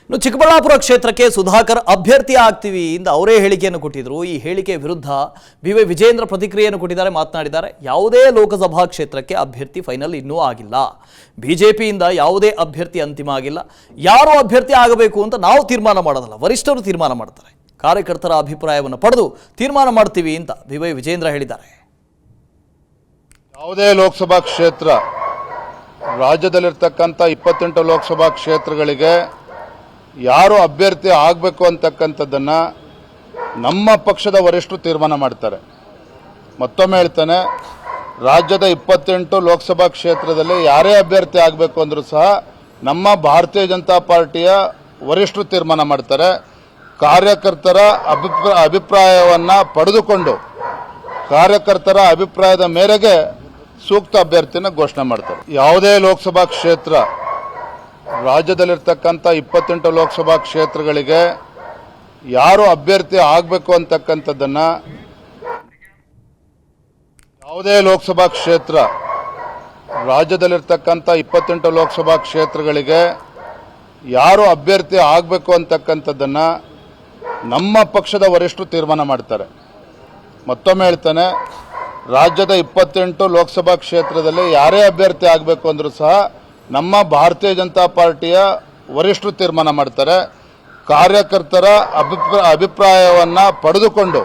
ಇನ್ನು ಚಿಕ್ಕಬಳ್ಳಾಪುರ ಕ್ಷೇತ್ರಕ್ಕೆ ಸುಧಾಕರ್ ಅಭ್ಯರ್ಥಿ ಆಗ್ತೀವಿ ಎಂದು ಅವರೇ ಹೇಳಿಕೆಯನ್ನು ಕೊಟ್ಟಿದ್ರು. ಈ ಹೇಳಿಕೆ ವಿರುದ್ಧ ಬಿ.ವೈ. ವಿಜೇಂದ್ರ ಪ್ರತಿಕ್ರಿಯೆಯನ್ನು ಕೊಟ್ಟಿದ್ದಾರೆ, ಮಾತನಾಡಿದ್ದಾರೆ. ಯಾವುದೇ ಲೋಕಸಭಾ ಕ್ಷೇತ್ರಕ್ಕೆ ಅಭ್ಯರ್ಥಿ ಫೈನಲ್ ಇನ್ನೂ ಆಗಿಲ್ಲ. ಬಿಜೆಪಿಯಿಂದ ಯಾವುದೇ ಅಭ್ಯರ್ಥಿ ಅಂತಿಮ ಆಗಿಲ್ಲ. ಯಾರು ಅಭ್ಯರ್ಥಿ ಆಗಬೇಕು ಅಂತ ನಾವು ತೀರ್ಮಾನ ಮಾಡೋದಲ್ಲ, ವರಿಷ್ಠರು ತೀರ್ಮಾನ ಮಾಡ್ತಾರೆ. ಕಾರ್ಯಕರ್ತರ ಅಭಿಪ್ರಾಯವನ್ನು ಪಡೆದು ತೀರ್ಮಾನ ಮಾಡ್ತೀವಿ ಅಂತ ಬಿ.ವೈ. ವಿಜೇಂದ್ರ ಹೇಳಿದ್ದಾರೆ. ಯಾವುದೇ ಲೋಕಸಭಾ ಕ್ಷೇತ್ರ ರಾಜ್ಯದಲ್ಲಿರ್ತಕ್ಕಂಥ 28 ಲೋಕಸಭಾ ಕ್ಷೇತ್ರಗಳಿಗೆ ಯಾರು ಅಭ್ಯರ್ಥಿ ಆಗಬೇಕು ಅಂತಕ್ಕಂಥದ್ದನ್ನು ನಮ್ಮ ಪಕ್ಷದ ವರಿಷ್ಠರು ತೀರ್ಮಾನ ಮಾಡ್ತಾರೆ. ಮತ್ತೊಮ್ಮೆ ಹೇಳ್ತಾನೆ, ರಾಜ್ಯದ 28 ಲೋಕಸಭಾ ಕ್ಷೇತ್ರದಲ್ಲಿ ಯಾರೇ ಅಭ್ಯರ್ಥಿ ಆಗಬೇಕು ಅಂದರೂ ಸಹ ನಮ್ಮ ಭಾರತೀಯ ಜನತಾ ಪಾರ್ಟಿಯ ವರಿಷ್ಠರು ತೀರ್ಮಾನ ಮಾಡ್ತಾರೆ. ಕಾರ್ಯಕರ್ತರ ಅಭಿಪ್ರಾಯವನ್ನು ಪಡೆದುಕೊಂಡು ಕಾರ್ಯಕರ್ತರ ಅಭಿಪ್ರಾಯದ ಮೇರೆಗೆ ಸೂಕ್ತ ಅಭ್ಯರ್ಥಿನ ಘೋಷಣೆ ಮಾಡ್ತಾರೆ. ಯಾವುದೇ ಲೋಕಸಭಾ ಕ್ಷೇತ್ರ ರಾಜ್ಯದಲ್ಲಿರ್ತಕ್ಕಂಥ 28 ಲೋಕಸಭಾ ಕ್ಷೇತ್ರಗಳಿಗೆ ಯಾರು ಅಭ್ಯರ್ಥಿ ಆಗಬೇಕು ಅಂತಕ್ಕಂಥದ್ದನ್ನು ಯಾವುದೇ ಲೋಕಸಭಾ ಕ್ಷೇತ್ರ ರಾಜ್ಯದಲ್ಲಿರ್ತಕ್ಕಂಥ 28 ಲೋಕಸಭಾ ಕ್ಷೇತ್ರಗಳಿಗೆ ಯಾರು ಅಭ್ಯರ್ಥಿ ಆಗಬೇಕು ಅಂತಕ್ಕಂಥದ್ದನ್ನು ನಮ್ಮ ಪಕ್ಷದ ವರಿಷ್ಠರು ತೀರ್ಮಾನ ಮಾಡ್ತಾರೆ. ಮತ್ತೊಮ್ಮೆ ಹೇಳ್ತಾನೆ, ರಾಜ್ಯದ 28 ಲೋಕಸಭಾ ಕ್ಷೇತ್ರದಲ್ಲಿ ಯಾರೇ ಅಭ್ಯರ್ಥಿ ಆಗಬೇಕು ಅಂದರೂ ಸಹ ನಮ್ಮ ಭಾರತೀಯ ಜನತಾ ಪಾರ್ಟಿಯ ವರಿಷ್ಠರು ತೀರ್ಮಾನ ಮಾಡ್ತಾರೆ. ಕಾರ್ಯಕರ್ತರ ಅಭಿಪ್ರಾಯವನ್ನು ಪಡೆದುಕೊಂಡು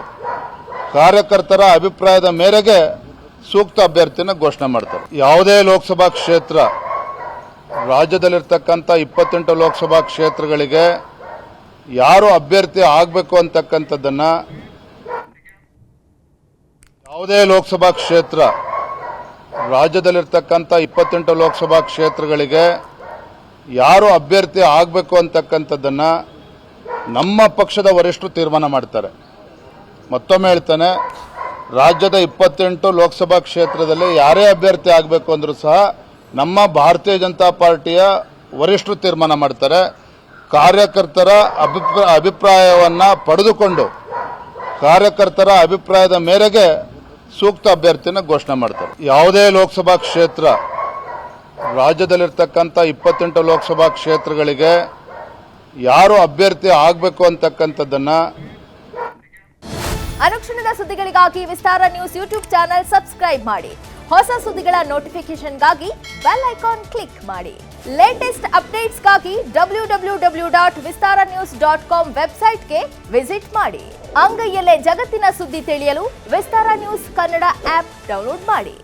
ಕಾರ್ಯಕರ್ತರ ಅಭಿಪ್ರಾಯದ ಮೇರೆಗೆ ಸೂಕ್ತ ಅಭ್ಯರ್ಥಿನ ಘೋಷಣೆ ಮಾಡ್ತಾರೆ. ಯಾವುದೇ ಲೋಕಸಭಾ ಕ್ಷೇತ್ರ ರಾಜ್ಯದಲ್ಲಿರ್ತಕ್ಕಂಥ 28 ಲೋಕಸಭಾ ಕ್ಷೇತ್ರಗಳಿಗೆ ಯಾರು ಅಭ್ಯರ್ಥಿ ಆಗಬೇಕು ಅಂತಕ್ಕಂಥದ್ದನ್ನು ಯಾವುದೇ ಲೋಕಸಭಾ ಕ್ಷೇತ್ರ ರಾಜ್ಯದಲ್ಲಿರ್ತಕ್ಕಂಥ 28 ಲೋಕಸಭಾ ಕ್ಷೇತ್ರಗಳಿಗೆ ಯಾರು ಅಭ್ಯರ್ಥಿ ಆಗಬೇಕು ಅಂತಕ್ಕಂಥದ್ದನ್ನು ನಮ್ಮ ಪಕ್ಷದ ವರಿಷ್ಠರು ತೀರ್ಮಾನ ಮಾಡ್ತಾರೆ. ಮತ್ತೊಮ್ಮೆ ಹೇಳ್ತಾನೆ, ರಾಜ್ಯದ 28 ಲೋಕಸಭಾ ಕ್ಷೇತ್ರದಲ್ಲಿ ಯಾರೇ ಅಭ್ಯರ್ಥಿ ಆಗಬೇಕು ಅಂದರೂ ಸಹ ನಮ್ಮ ಭಾರತೀಯ ಜನತಾ ಪಾರ್ಟಿಯ ವರಿಷ್ಠರು ತೀರ್ಮಾನ ಮಾಡ್ತಾರೆ. ಕಾರ್ಯಕರ್ತರ ಅಭಿಪ್ರಾಯವನ್ನು ಪಡೆದುಕೊಂಡು ಕಾರ್ಯಕರ್ತರ ಅಭಿಪ್ರಾಯದ ಮೇರೆಗೆ ಸೂಕ್ತ ಅಭ್ಯರ್ಥಿನ ಘೋಷಣೆ ಮಾಡ್ತಾರೆ. ಯಾವುದೇ ಲೋಕಸಭಾ ಕ್ಷೇತ್ರ ರಾಜ್ಯದಲ್ಲಿರ್ತಕ್ಕಂಥ 28 ಲೋಕಸಭಾ ಕ್ಷೇತ್ರಗಳಿಗೆ ಯಾರು ಅಭ್ಯರ್ಥಿ ಆಗಬೇಕು ಅಂತಕ್ಕಂಥದ್ದನ್ನು ಅನುಕ್ಷಣದ ಸುದ್ದಿಗಳಿಗಾಗಿ ವಿಸ್ತಾರ ನ್ಯೂಸ್ ಯೂಟ್ಯೂಬ್ ಚಾನೆಲ್ ಸಬ್ಸ್ಕ್ರೈಬ್ ಮಾಡಿ. ಹೊಸ ಸುದ್ದಿಗಳ ನೋಟಿಫಿಕೇಶನ್ಗಾಗಿ ಬೆಲ್ ಐಕಾನ್ ಕ್ಲಿಕ್ ಮಾಡಿ. ಲೇಟೆಸ್ಟ್ ಅಪ್ಡೇಟ್ಸ್ಗಾಗಿ www.vistaranews.com ವೆಬ್ಸೈಟ್ಗೆ ವಿಸಿಟ್ ಮಾಡಿ. ಅಂಗೈಯಲ್ಲೇ ಜಗತ್ತಿನ ಸುದ್ದಿ ತಿಳಿಯಲು ವಿಸ್ತಾರ ನ್ಯೂಸ್ ಕನ್ನಡ ಆಪ್ ಡೌನ್ಲೋಡ್ ಮಾಡಿ.